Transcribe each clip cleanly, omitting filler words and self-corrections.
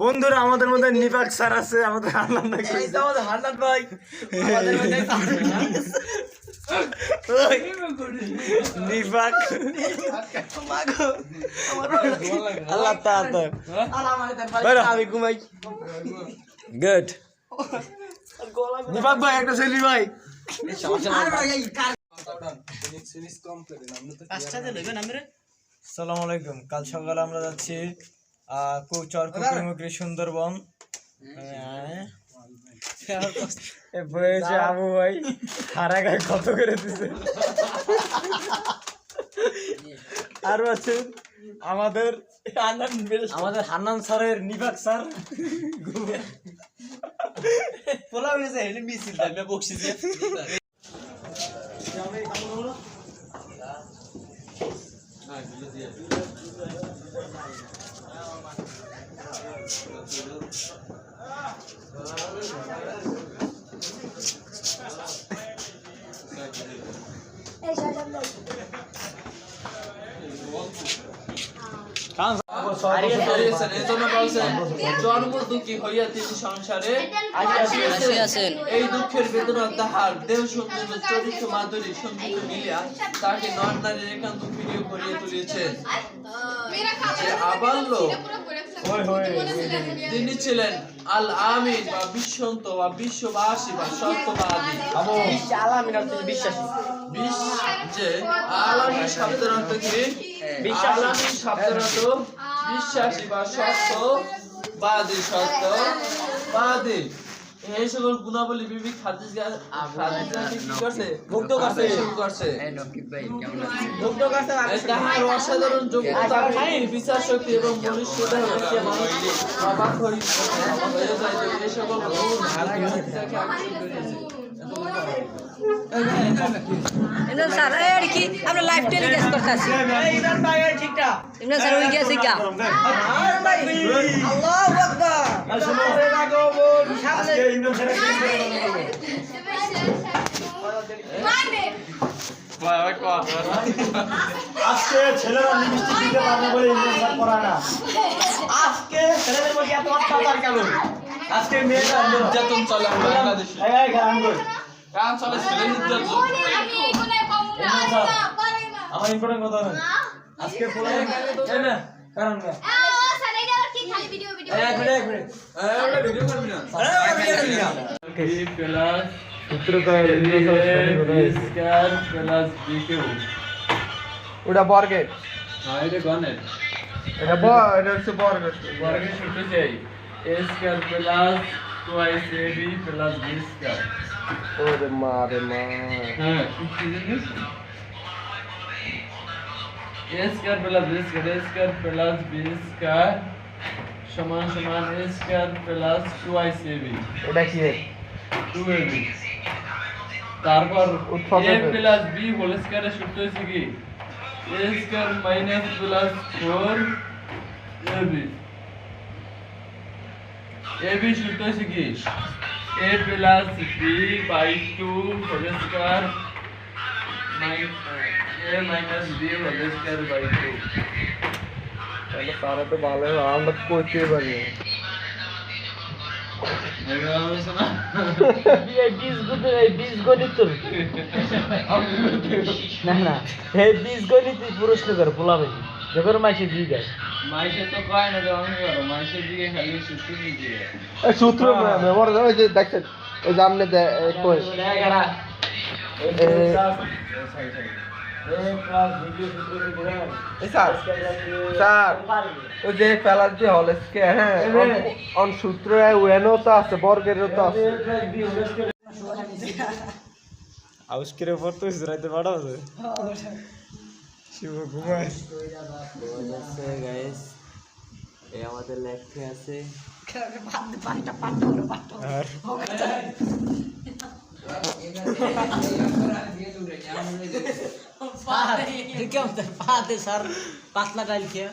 বন্ধুরা আমাদের মধ্যে নিফাক স্যার আছে, আমাদের হান্নান ভাই, আমাদের হান্নান ভাই, আমাদের মধ্যে নিফাক আল্লাহ তাআলা আমি ঘুমাই। গুড নিফাক ভাই একটা সেলফি ভাই। আসসালামু আলাইকুম। কাল সকালে আমরা যাচ্ছি চরকুকুরি সুন্দরবন। আবু ভাই হারা গায়ে কত করে দিছে। আর আছে আমাদের হান্নান স্যারের নিফাক স্যার পোলা হয়েছে মিছিল বকশিছে। এই দুঃখের বেদনা তাহার দেহ সৌন্দর্য চরিত্র মাধুরী সঙ্গীত মিলিয়া তাকে নর নারীর একান্ত প্রিয় করিয়া তুলিয়েছেন। আবাল্য তিনি ছিলেন আল আমিন বা বিশ্বন্ত বা বিশ্ববাসী বা সত্যবাদী। যে আলামিন শব্দের অর্থ কি? আলামিন শব্দের অর্থ বিশ্বাসী বা সত্যবাদী, সত্যবাদী। এই সকল গুণাবলী বিবি খাদিজা কি করছে? মুগ্ধ করছে। তাহার অসাধারণ যোগ্যতা, বিচার শক্তি এবং মনুষ্যতা অবাক হয়ে যায়। এই সকল গুণ খাদিজাকে আকর্ষণ করেছে। ইমরান স্যার এই কি আমরা লাইভ টেলিকাস্ট করতেছি। ইমরান ভাই ঠিকটা ইমরান স্যার ওই গেছে কি? আল্লাহু আকবার। আসলে লাগো আজকে ইমরান স্যার আজকে ছেলেরা লিপস্টিক দিতে পারবে বলে ইমরান স্যার পড়ায় না। আজকে ছেলেদের মধ্যে এত অত্যাচার কেন? আজকে মেয়েরা নির্যাতন চলে বাংলাদেশে। এই গান কই কাম চলে ছেলে নির্যাতন। আমার ইম্পর্টেন্ট কথা না আজকে বলে এই না কারণ না কি খালি ভিডিও এক মিনিট ওটা ভিডিও করবি না। বি প্লাস সূত্রটা স্কয়ার প্লাস বি কিউ। ওটা বর্গের, হ্যাঁ এটা গণের, এটা হচ্ছে বর্গের। বর্গের সূত্র চাই a square plus 2ab plus b square. ওরে মা রে মা। হ্যাঁ কি জানিস? a square plus b square, a square plus b square সমান সমান a স্কয়ার প্লাস 2ac। এটা কি? 2ab। তারপর উৎপাদক a প্লাস b হোল স্কয়ারের সূত্র হচ্ছে কি? a square minus plus 4ab। ab সূত্র হচ্ছে কি? a plus b by 2 whole square a minus b whole square by 2। তাহলে তারা তো ভালো আমরা করতে পারি। প্রশ্ন করে পোলাবে যখন মাসে জিজ্ঞাস মাইসে তো কয় না যে আমি করো মাইসের দিকে খালি সূত্র দিয়ে সূত্র মেমোরি ওই যে দেখছেন ওই যে আপনি কই স্যার ওই যে প্লাস বি হোল স্কয়ার, হ্যাঁ অন সূত্র ওয়েনও তো আছে, বর্গেরও তো আছে। আউস্কের উপর তো ইসরাইতে পাঠাও আছে শিব ঘুমায় গাইস এই আমাদের লেখা আছে আর পাতে স্যার পাতলা ডাল খেয়ে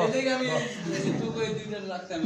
এদিকে আমি দুটো করে দুইটা রাখতাম।